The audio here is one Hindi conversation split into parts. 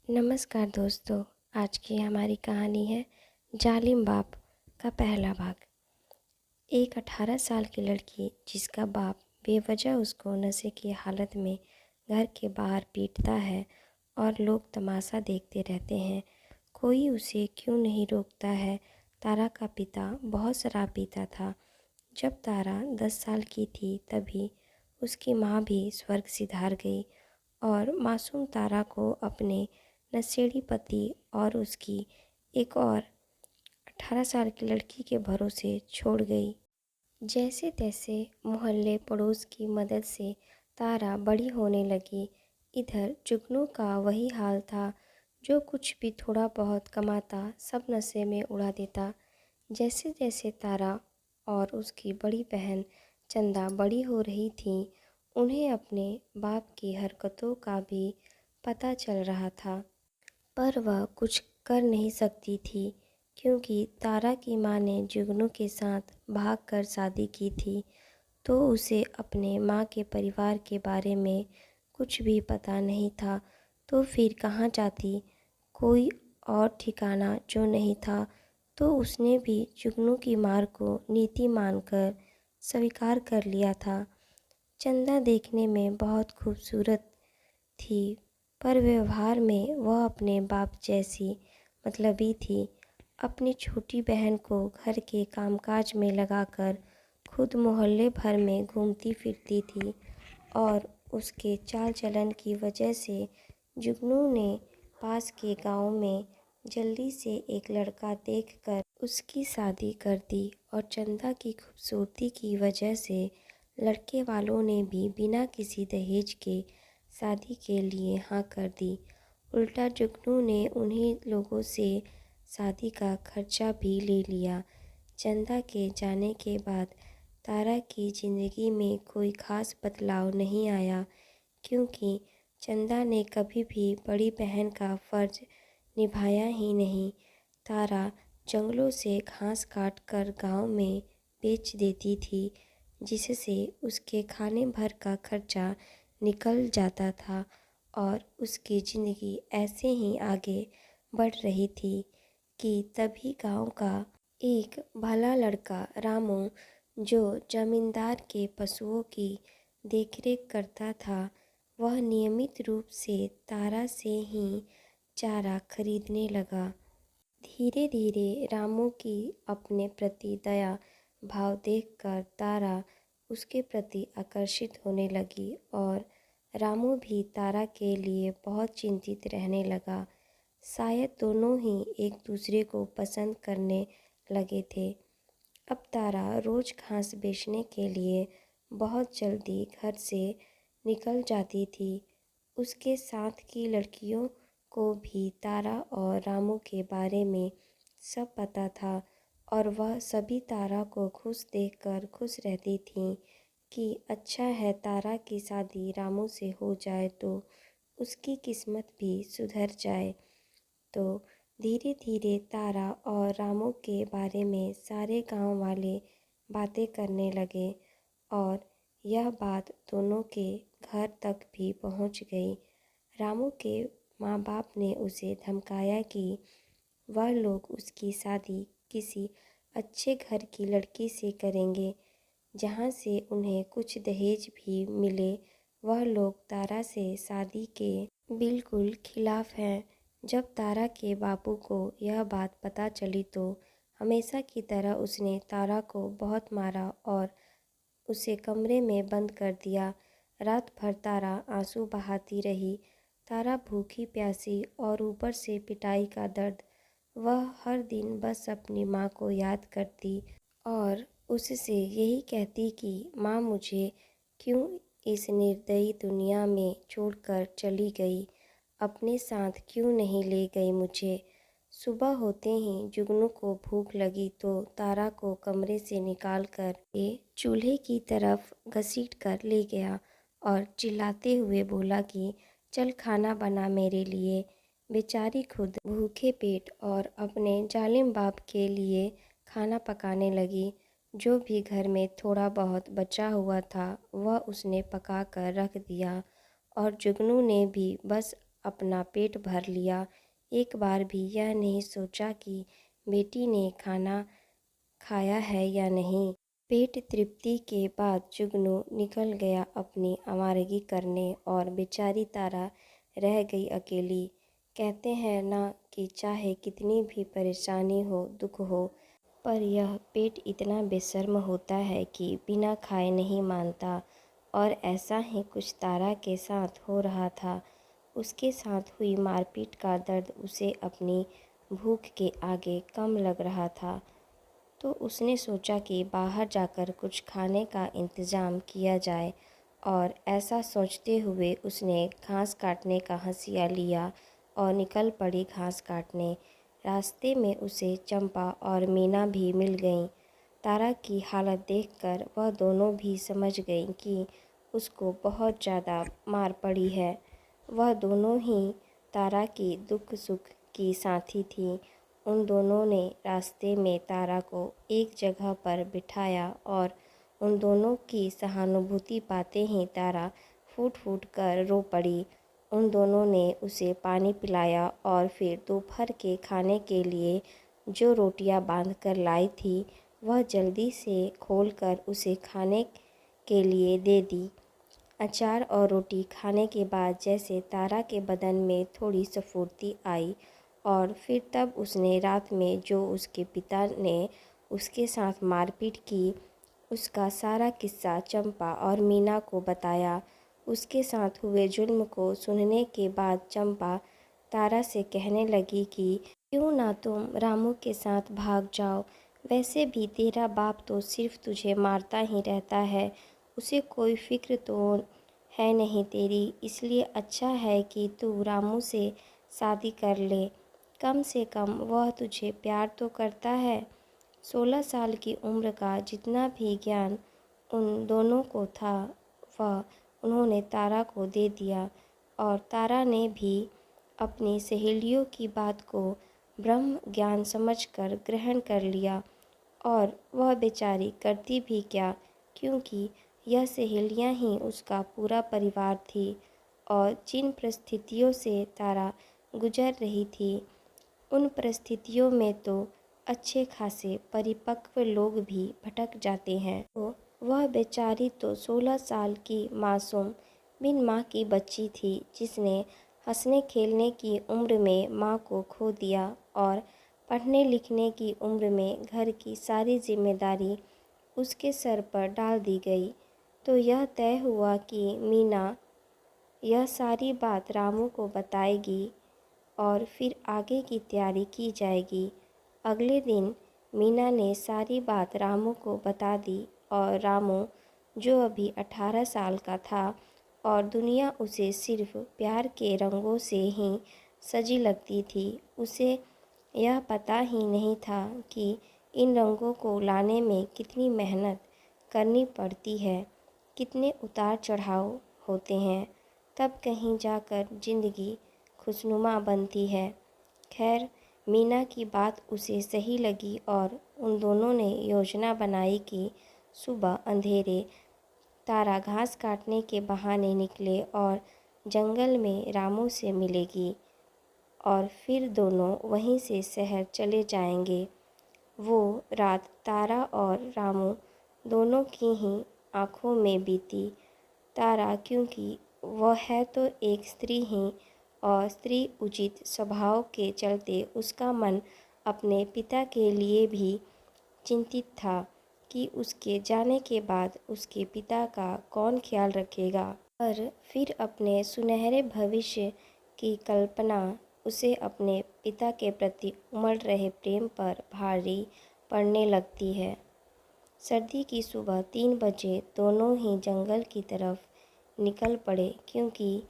नमस्कार दोस्तों। आज की हमारी कहानी है जालिम बाप का पहला भाग। एक 18 साल की लड़की जिसका बाप बेवजह उसको नशे की हालत में घर के बाहर पीटता है और लोग तमाशा देखते रहते हैं। कोई उसे क्यों नहीं रोकता है। तारा का पिता बहुत शराब पीता था। जब तारा 10 साल की थी तभी उसकी माँ भी स्वर्ग सिधार गई और मासूम तारा को अपने नशेड़ी पति और उसकी एक और 18 साल की लड़की के भरोसे छोड़ गई। जैसे तैसे मोहल्ले पड़ोस की मदद से तारा बड़ी होने लगी। इधर जुगनू का वही हाल था। जो कुछ भी थोड़ा बहुत कमाता सब नशे में उड़ा देता। जैसे जैसे तारा और उसकी बड़ी बहन चंदा बड़ी हो रही थी, उन्हें अपने बाप की हरकतों का भी पता चल रहा था, पर वह कुछ कर नहीं सकती थी क्योंकि तारा की माँ ने जुगनू के साथ भागकर शादी की थी। तो उसे अपने माँ के परिवार के बारे में कुछ भी पता नहीं था। तो फिर कहाँ जाती, कोई और ठिकाना जो नहीं था। तो उसने भी जुगनू की मार को नीति मानकर स्वीकार कर लिया था। चंदा देखने में बहुत खूबसूरत थी, पर व्यवहार में वह अपने बाप जैसी मतलबी थी। अपनी छोटी बहन को घर के कामकाज में लगाकर खुद मोहल्ले भर में घूमती फिरती थी और उसके चाल चलन की वजह से जुगनू ने पास के गांव में जल्दी से एक लड़का देखकर उसकी शादी कर दी और चंदा की खूबसूरती की वजह से लड़के वालों ने भी बिना किसी दहेज के शादी के लिए हाँ कर दी। उल्टा जुगनू ने उन्हीं लोगों से शादी का खर्चा भी ले लिया। चंदा के जाने के बाद तारा की ज़िंदगी में कोई ख़ास बदलाव नहीं आया क्योंकि चंदा ने कभी भी बड़ी बहन का फ़र्ज निभाया ही नहीं। तारा जंगलों से घास काट कर गाँव में बेच देती थी, जिससे उसके खाने भर का खर्चा निकल जाता था और उसकी ज़िंदगी ऐसे ही आगे बढ़ रही थी कि तभी गांव का एक भला लड़का रामू, जो जमींदार के पशुओं की देखरेख करता था, वह नियमित रूप से तारा से ही चारा खरीदने लगा। धीरे धीरे रामू की अपने प्रति दया भाव देखकर तारा उसके प्रति आकर्षित होने लगी और रामू भी तारा के लिए बहुत चिंतित रहने लगा। शायद दोनों ही एक दूसरे को पसंद करने लगे थे। अब तारा रोज़ घास बेचने के लिए बहुत जल्दी घर से निकल जाती थी। उसके साथ की लड़कियों को भी तारा और रामू के बारे में सब पता था और वह सभी तारा को खुश देखकर खुश रहती थीं कि अच्छा है तारा की शादी रामू से हो जाए तो उसकी किस्मत भी सुधर जाए। तो धीरे धीरे तारा और रामू के बारे में सारे गांव वाले बातें करने लगे और यह बात दोनों के घर तक भी पहुंच गई। रामू के माँ बाप ने उसे धमकाया कि वह लोग उसकी शादी किसी अच्छे घर की लड़की से करेंगे जहाँ से उन्हें कुछ दहेज भी मिले। वह लोग तारा से शादी के बिल्कुल खिलाफ हैं। जब तारा के बापू को यह बात पता चली तो हमेशा की तरह उसने तारा को बहुत मारा और उसे कमरे में बंद कर दिया। रात भर तारा आंसू बहाती रही। तारा भूखी प्यासी और ऊपर से पिटाई का दर्द। वह हर दिन बस अपनी माँ को याद करती और उससे यही कहती कि माँ मुझे क्यों इस निर्दयी दुनिया में छोड़कर चली गई, अपने साथ क्यों नहीं ले गई मुझे। सुबह होते ही जुगनू को भूख लगी तो तारा को कमरे से निकाल कर चूल्हे की तरफ घसीट कर ले गया और चिल्लाते हुए बोला कि चल खाना बना मेरे लिए। बेचारी खुद भूखे पेट और अपने जालिम बाप के लिए खाना पकाने लगी। जो भी घर में थोड़ा बहुत बचा हुआ था वह उसने पका कर रख दिया और जुगनू ने भी बस अपना पेट भर लिया। एक बार भी यह नहीं सोचा कि बेटी ने खाना खाया है या नहीं। पेट तृप्ति के बाद जुगनू निकल गया अपनी आवारगी करने और बेचारी तारा रह गई अकेली। कहते हैं ना कि चाहे कितनी भी परेशानी हो, दुख हो, पर यह पेट इतना बेशर्म होता है कि बिना खाए नहीं मानता। और ऐसा ही कुछ तारा के साथ हो रहा था। उसके साथ हुई मारपीट का दर्द उसे अपनी भूख के आगे कम लग रहा था। तो उसने सोचा कि बाहर जाकर कुछ खाने का इंतज़ाम किया जाए, और ऐसा सोचते हुए उसने घास काटने का हंसिया लिया और निकल पड़ी घास काटने। रास्ते में उसे चंपा और मीना भी मिल गईं। तारा की हालत देखकर वह दोनों भी समझ गईं कि उसको बहुत ज़्यादा मार पड़ी है। वह दोनों ही तारा की दुख सुख की साथी थीं। उन दोनों ने रास्ते में तारा को एक जगह पर बिठाया और उन दोनों की सहानुभूति पाते ही तारा फूट फूट कर रो पड़ी। उन दोनों ने उसे पानी पिलाया और फिर दोपहर के खाने के लिए जो रोटियां बांध कर लाई थी वह जल्दी से खोलकर उसे खाने के लिए दे दी। अचार और रोटी खाने के बाद जैसे तारा के बदन में थोड़ी स्फूर्ति आई, और फिर तब उसने रात में जो उसके पिता ने उसके साथ मारपीट की उसका सारा किस्सा चंपा और मीना को बताया। उसके साथ हुए जुल्म को सुनने के बाद चंपा तारा से कहने लगी कि क्यों ना तुम रामू के साथ भाग जाओ। वैसे भी तेरा बाप तो सिर्फ तुझे मारता ही रहता है, उसे कोई फिक्र तो है नहीं तेरी, इसलिए अच्छा है कि तू रामू से शादी कर ले। कम से कम वह तुझे प्यार तो करता है। 16 साल की उम्र का जितना भी ज्ञान उन दोनों को था वह उन्होंने तारा को दे दिया, और तारा ने भी अपनी सहेलियों की बात को ब्रह्म ज्ञान समझकर ग्रहण कर लिया। और वह बेचारी करती भी क्या, क्योंकि यह सहेलियां ही उसका पूरा परिवार थी। और जिन परिस्थितियों से तारा गुजर रही थी उन परिस्थितियों में तो अच्छे खासे परिपक्व लोग भी भटक जाते हैं। तो वह बेचारी तो 16 साल की मासूम बिन माँ की बच्ची थी, जिसने हंसने खेलने की उम्र में माँ को खो दिया और पढ़ने लिखने की उम्र में घर की सारी जिम्मेदारी उसके सर पर डाल दी गई। तो यह तय हुआ कि मीना यह सारी बात रामू को बताएगी और फिर आगे की तैयारी की जाएगी। अगले दिन मीना ने सारी बात रामू को बता दी, और रामू जो अभी 18 साल का था और दुनिया उसे सिर्फ प्यार के रंगों से ही सजी लगती थी, उसे यह पता ही नहीं था कि इन रंगों को लाने में कितनी मेहनत करनी पड़ती है, कितने उतार चढ़ाव होते हैं, तब कहीं जाकर ज़िंदगी खुशनुमा बनती है। खैर, मीना की बात उसे सही लगी और उन दोनों ने योजना बनाई कि सुबह अंधेरे तारा घास काटने के बहाने निकले और जंगल में रामू से मिलेगी, और फिर दोनों वहीं से शहर चले जाएंगे। वो रात तारा और रामू दोनों की ही आँखों में बीती। तारा क्योंकि वह है तो एक स्त्री ही, और स्त्री उचित स्वभाव के चलते उसका मन अपने पिता के लिए भी चिंतित था कि उसके जाने के बाद उसके पिता का कौन ख्याल रखेगा। पर फिर अपने सुनहरे भविष्य की कल्पना उसे अपने पिता के प्रति उमड़ रहे प्रेम पर भारी पड़ने लगती है। सर्दी की सुबह 3 बजे दोनों ही जंगल की तरफ निकल पड़े, क्योंकि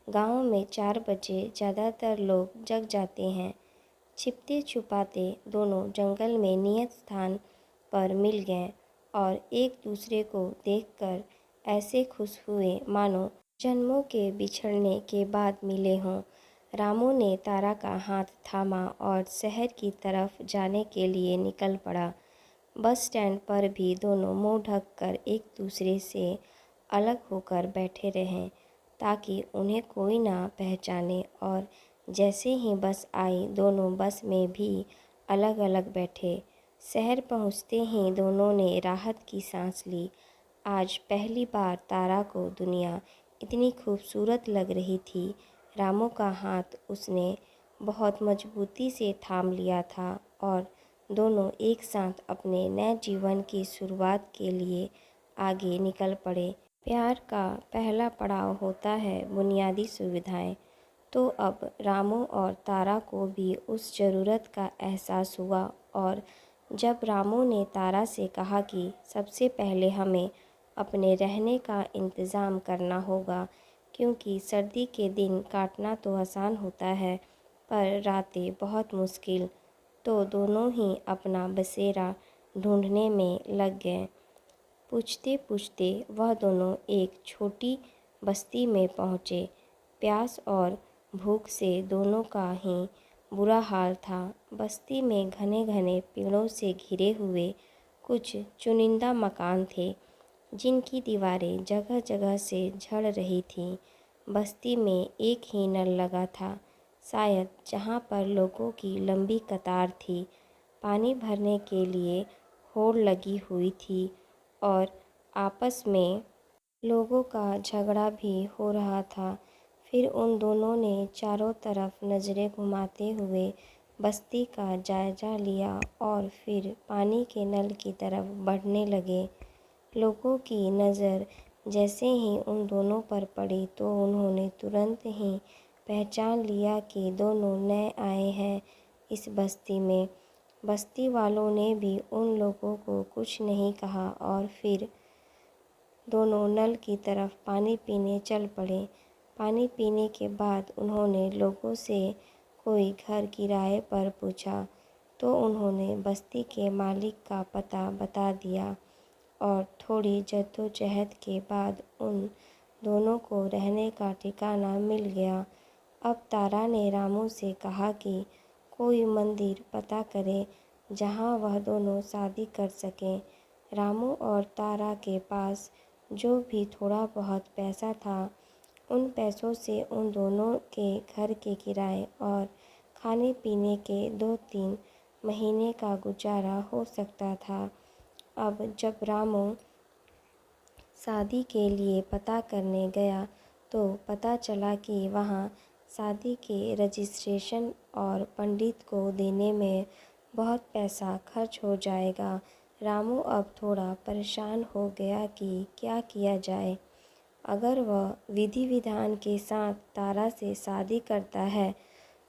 गांव में 4 बजे ज़्यादातर लोग जग जाते हैं। छिपते छुपाते दोनों जंगल में नियत स्थान पर मिल गए और एक दूसरे को देखकर ऐसे खुश हुए मानो जन्मों के बिछड़ने के बाद मिले हों। रामू ने तारा का हाथ थामा और शहर की तरफ जाने के लिए निकल पड़ा। बस स्टैंड पर भी दोनों मुंह ढककर एक दूसरे से अलग होकर बैठे रहे। ताकि उन्हें कोई ना पहचाने। और जैसे ही बस आई, दोनों बस में भी अलग अलग बैठे। शहर पहुंचते ही दोनों ने राहत की सांस ली। आज पहली बार तारा को दुनिया इतनी खूबसूरत लग रही थी। रामू का हाथ उसने बहुत मजबूती से थाम लिया था और दोनों एक साथ अपने नए जीवन की शुरुआत के लिए आगे निकल पड़े। प्यार का पहला पड़ाव होता है बुनियादी सुविधाएं। तो अब रामू और तारा को भी उस ज़रूरत का एहसास हुआ। और जब रामू ने तारा से कहा कि सबसे पहले हमें अपने रहने का इंतज़ाम करना होगा, क्योंकि सर्दी के दिन काटना तो आसान होता है पर रातें बहुत मुश्किल, तो दोनों ही अपना बसेरा ढूंढने में लग गए। पूछते पूछते वह दोनों एक छोटी बस्ती में पहुँचे। प्यास और भूख से दोनों का ही बुरा हाल था। बस्ती में घने घने पेड़ों से घिरे हुए कुछ चुनिंदा मकान थे, जिनकी दीवारें जगह जगह से झड़ रही थीं। बस्ती में एक ही नल लगा था, शायद जहाँ पर लोगों की लंबी कतार थी। पानी भरने के लिए होड़ लगी हुई थी और आपस में लोगों का झगड़ा भी हो रहा था। फिर उन दोनों ने चारों तरफ नज़रें घुमाते हुए बस्ती का जायज़ा लिया और फिर पानी के नल की तरफ बढ़ने लगे। लोगों की नज़र जैसे ही उन दोनों पर पड़ी तो उन्होंने तुरंत ही पहचान लिया कि दोनों नए आए हैं इस बस्ती में। बस्ती वालों ने भी उन लोगों को कुछ नहीं कहा और फिर दोनों नल की तरफ पानी पीने चल पड़े। पानी पीने के बाद उन्होंने लोगों से कोई घर किराए पर पूछा, तो उन्होंने बस्ती के मालिक का पता बता दिया और थोड़ी जद्दोजहद के बाद उन दोनों को रहने का ठिकाना मिल गया। अब तारा ने रामू से कहा कि कोई मंदिर पता करे जहाँ वह दोनों शादी कर सकें। रामू और तारा के पास जो भी थोड़ा बहुत पैसा था, उन पैसों से उन दोनों के घर के किराए और खाने पीने के 2-3 महीने का गुजारा हो सकता था। अब जब रामू शादी के लिए पता करने गया तो पता चला कि वहाँ शादी के रजिस्ट्रेशन और पंडित को देने में बहुत पैसा खर्च हो जाएगा। रामू अब थोड़ा परेशान हो गया कि क्या किया जाए। अगर वह विधि विधान के साथ तारा से शादी करता है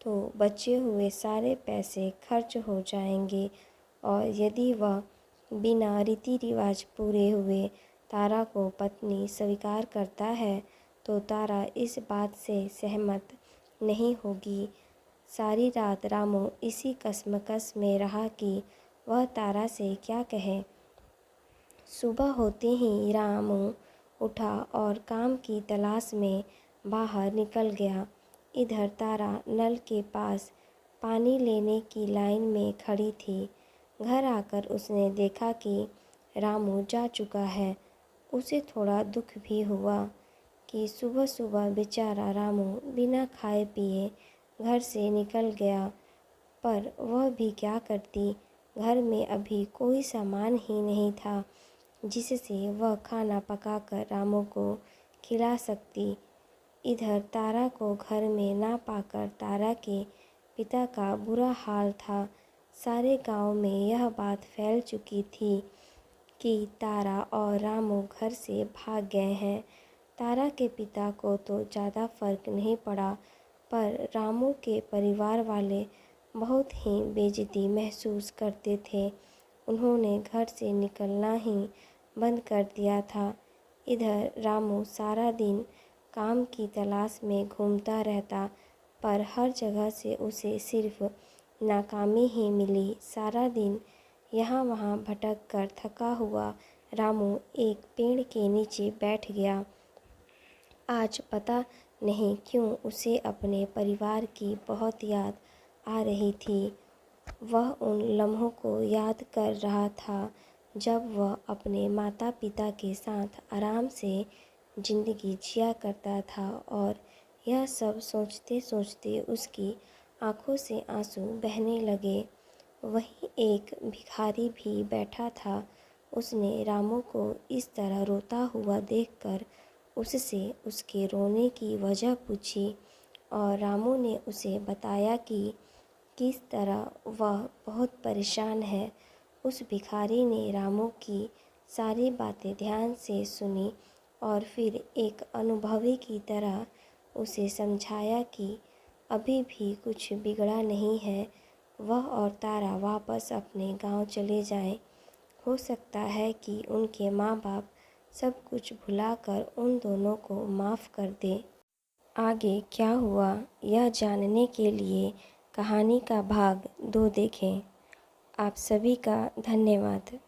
तो बचे हुए सारे पैसे खर्च हो जाएंगे, और यदि वह बिना रीति रिवाज पूरे हुए तारा को पत्नी स्वीकार करता है तो तारा इस बात से सहमत नहीं होगी। सारी रात रामू इसी कशमकश में रहा कि वह तारा से क्या कहे। सुबह होते ही रामू उठा और काम की तलाश में बाहर निकल गया। इधर तारा नल के पास पानी लेने की लाइन में खड़ी थी। घर आकर उसने देखा कि रामू जा चुका है। उसे थोड़ा दुख भी हुआ कि सुबह सुबह बेचारा रामू बिना खाए पिए घर से निकल गया, पर वह भी क्या करती। घर में अभी कोई सामान ही नहीं था जिससे वह खाना पकाकर रामू को खिला सकती। इधर तारा को घर में ना पाकर तारा के पिता का बुरा हाल था। सारे गांव में यह बात फैल चुकी थी कि तारा और रामू घर से भाग गए हैं। तारा के पिता को तो ज़्यादा फर्क नहीं पड़ा, पर रामू के परिवार वाले बहुत ही बेइज्जती महसूस करते थे। उन्होंने घर से निकलना ही बंद कर दिया था। इधर रामू सारा दिन काम की तलाश में घूमता रहता, पर हर जगह से उसे सिर्फ नाकामी ही मिली। सारा दिन यहाँ वहाँ भटक कर थका हुआ रामू एक पेड़ के नीचे बैठ गया। आज पता नहीं क्यों उसे अपने परिवार की बहुत याद आ रही थी। वह उन लम्हों को याद कर रहा था जब वह अपने माता पिता के साथ आराम से ज़िंदगी जिया करता था। और यह सब सोचते सोचते उसकी आँखों से आंसू बहने लगे। वहीं एक भिखारी भी बैठा था। उसने रामू को इस तरह रोता हुआ देखकर उससे उसके रोने की वजह पूछी और रामू ने उसे बताया कि किस तरह वह बहुत परेशान है। उस भिखारी ने रामू की सारी बातें ध्यान से सुनी और फिर एक अनुभवी की तरह उसे समझाया कि अभी भी कुछ बिगड़ा नहीं है। वह और तारा वापस अपने गांव चले जाएं। हो सकता है कि उनके माँ बाप सब कुछ भुलाकर उन दोनों को माफ़ कर दें। आगे क्या हुआ यह जानने के लिए कहानी का भाग 2 देखें। आप सभी का धन्यवाद।